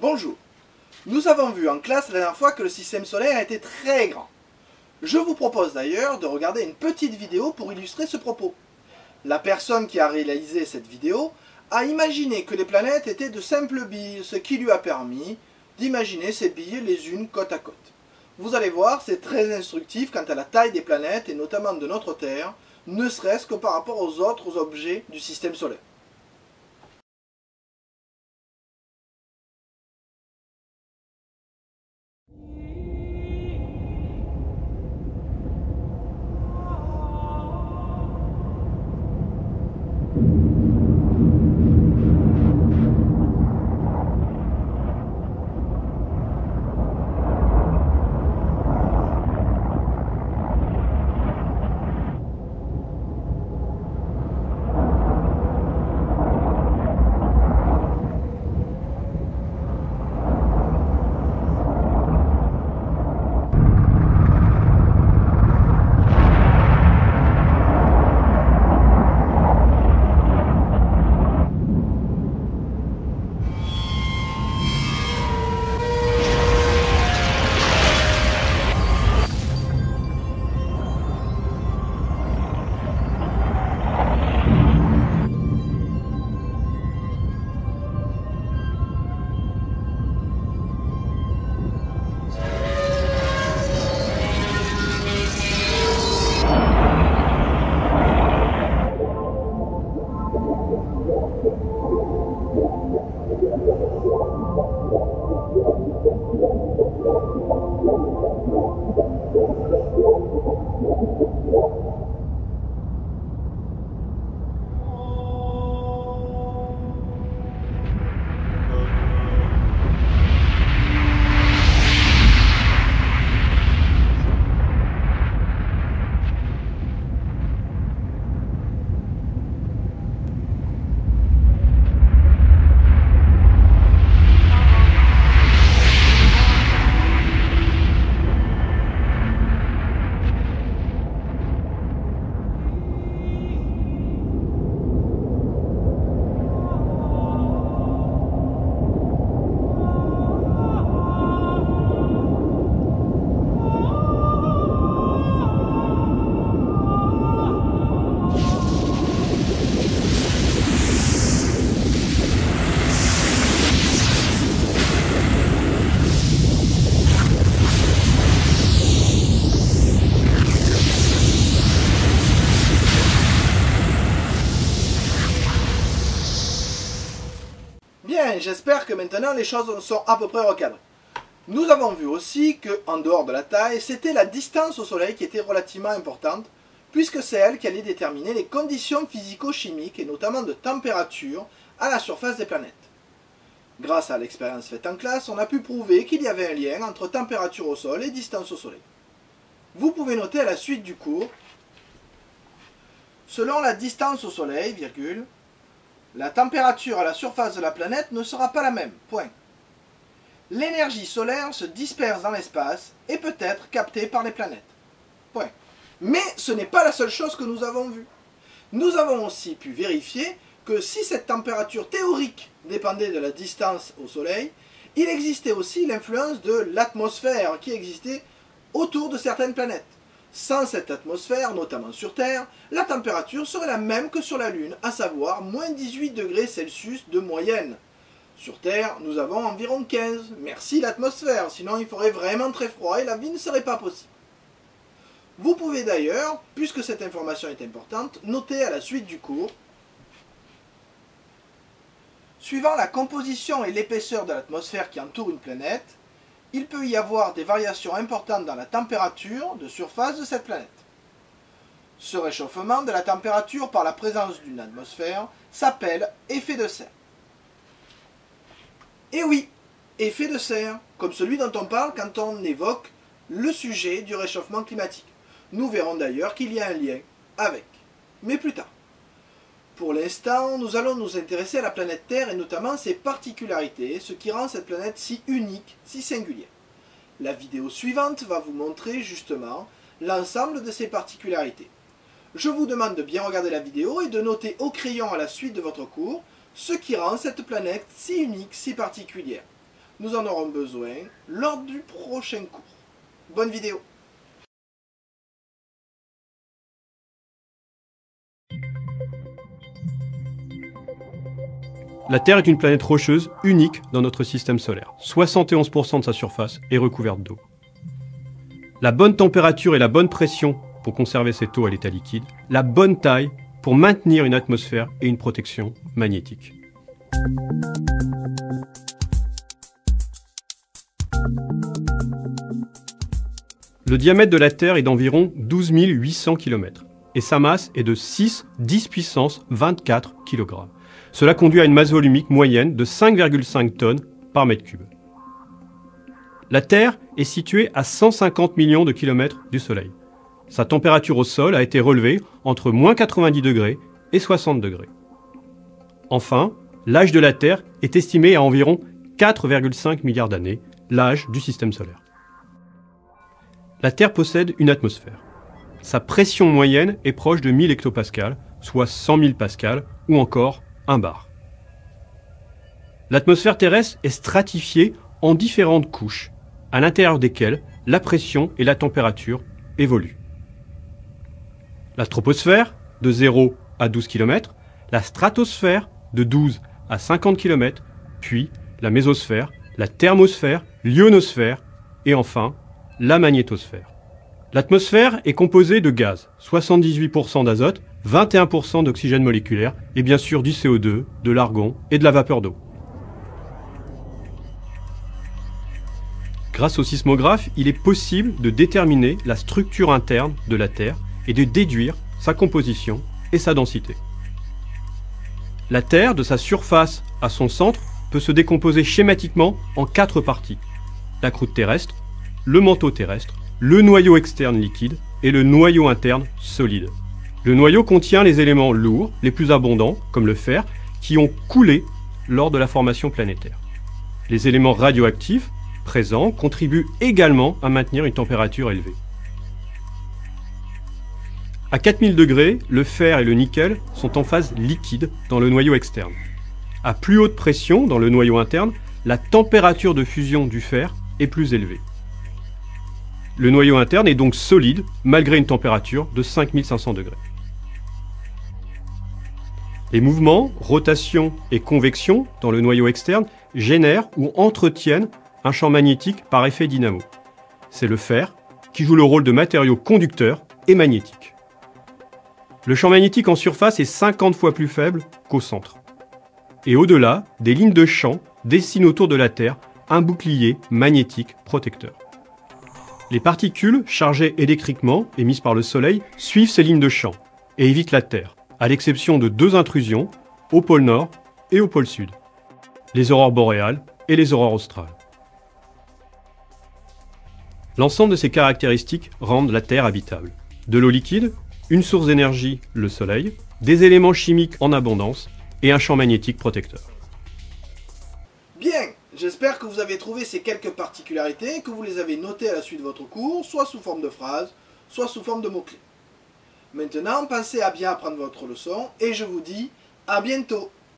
Bonjour. Nous avons vu en classe la dernière fois que le système solaire était très grand. Je vous propose d'ailleurs de regarder une petite vidéo pour illustrer ce propos. La personne qui a réalisé cette vidéo a imaginé que les planètes étaient de simples billes, ce qui lui a permis d'imaginer ces billes les unes côte à côte. Vous allez voir, c'est très instructif quant à la taille des planètes et notamment de notre Terre, ne serait-ce que par rapport aux autres objets du système solaire. Bien, j'espère que maintenant les choses sont à peu près recadrées. Nous avons vu aussi que, en dehors de la taille, c'était la distance au Soleil qui était relativement importante, puisque c'est elle qui allait déterminer les conditions physico-chimiques et notamment de température à la surface des planètes. Grâce à l'expérience faite en classe, on a pu prouver qu'il y avait un lien entre température au sol et distance au Soleil. Vous pouvez noter à la suite du cours, selon la distance au Soleil, virgule, la température à la surface de la planète ne sera pas la même, point. L'énergie solaire se disperse dans l'espace et peut être captée par les planètes, point. Mais ce n'est pas la seule chose que nous avons vue. Nous avons aussi pu vérifier que si cette température théorique dépendait de la distance au Soleil, il existait aussi l'influence de l'atmosphère qui existait autour de certaines planètes. Sans cette atmosphère, notamment sur Terre, la température serait la même que sur la Lune, à savoir moins 18 degrés Celsius de moyenne. Sur Terre, nous avons environ 15. Merci l'atmosphère, sinon il ferait vraiment très froid et la vie ne serait pas possible. Vous pouvez d'ailleurs, puisque cette information est importante, noter à la suite du cours, suivant la composition et l'épaisseur de l'atmosphère qui entoure une planète, il peut y avoir des variations importantes dans la température de surface de cette planète. Ce réchauffement de la température par la présence d'une atmosphère s'appelle effet de serre. Et oui, effet de serre, comme celui dont on parle quand on évoque le sujet du réchauffement climatique. Nous verrons d'ailleurs qu'il y a un lien avec, mais plus tard. Pour l'instant, nous allons nous intéresser à la planète Terre et notamment ses particularités, ce qui rend cette planète si unique, si singulière. La vidéo suivante va vous montrer justement l'ensemble de ces particularités. Je vous demande de bien regarder la vidéo et de noter au crayon à la suite de votre cours ce qui rend cette planète si unique, si particulière. nous en aurons besoin lors du prochain cours. Bonne vidéo! La Terre est une planète rocheuse unique dans notre système solaire. 71% de sa surface est recouverte d'eau. La bonne température et la bonne pression pour conserver cette eau à l'état liquide, la bonne taille pour maintenir une atmosphère et une protection magnétique. Le diamètre de la Terre est d'environ 12 800 km et sa masse est de 6-10 puissance 24 kg. Cela conduit à une masse volumique moyenne de 5,5 tonnes par mètre cube. La Terre est située à 150 millions de kilomètres du Soleil. Sa température au sol a été relevée entre moins 90 degrés et 60 degrés. Enfin, l'âge de la Terre est estimé à environ 4,5 milliards d'années, l'âge du système solaire. La Terre possède une atmosphère. Sa pression moyenne est proche de 1000 hectopascales, soit 100 000 pascals, ou encore 1 bar. L'atmosphère terrestre est stratifiée en différentes couches, à l'intérieur desquelles la pression et la température évoluent. La troposphère, de 0 à 12 km, la stratosphère, de 12 à 50 km, puis la mésosphère, la thermosphère, l'ionosphère, et enfin, la magnétosphère. L'atmosphère est composée de gaz, 78% d'azote, 21% d'oxygène moléculaire, et bien sûr du CO2, de l'argon et de la vapeur d'eau. Grâce au sismographe, il est possible de déterminer la structure interne de la Terre et de déduire sa composition et sa densité. La Terre, de sa surface à son centre, peut se décomposer schématiquement en 4 parties. La croûte terrestre, le manteau terrestre, le noyau externe liquide et le noyau interne solide. Le noyau contient les éléments lourds, les plus abondants, comme le fer, qui ont coulé lors de la formation planétaire. Les éléments radioactifs présents contribuent également à maintenir une température élevée. À 4000 degrés, le fer et le nickel sont en phase liquide dans le noyau externe. À plus haute pression dans le noyau interne, la température de fusion du fer est plus élevée. Le noyau interne est donc solide malgré une température de 5500 degrés. Les mouvements, rotation et convection dans le noyau externe génèrent ou entretiennent un champ magnétique par effet dynamo. C'est le fer qui joue le rôle de matériau conducteur et magnétique. Le champ magnétique en surface est 50 fois plus faible qu'au centre. Et au-delà, des lignes de champ dessinent autour de la Terre un bouclier magnétique protecteur. Les particules chargées électriquement émises par le Soleil suivent ces lignes de champ et évitent la Terre, à l'exception de 2 intrusions, au pôle Nord et au pôle Sud, les aurores boréales et les aurores australes. L'ensemble de ces caractéristiques rendent la Terre habitable. De l'eau liquide, une source d'énergie, le Soleil, des éléments chimiques en abondance et un champ magnétique protecteur. Bien, j'espère que vous avez trouvé ces quelques particularités, que vous les avez notées à la suite de votre cours, soit sous forme de phrases, soit sous forme de mots-clés. Maintenant, pensez à bien apprendre votre leçon et je vous dis à bientôt.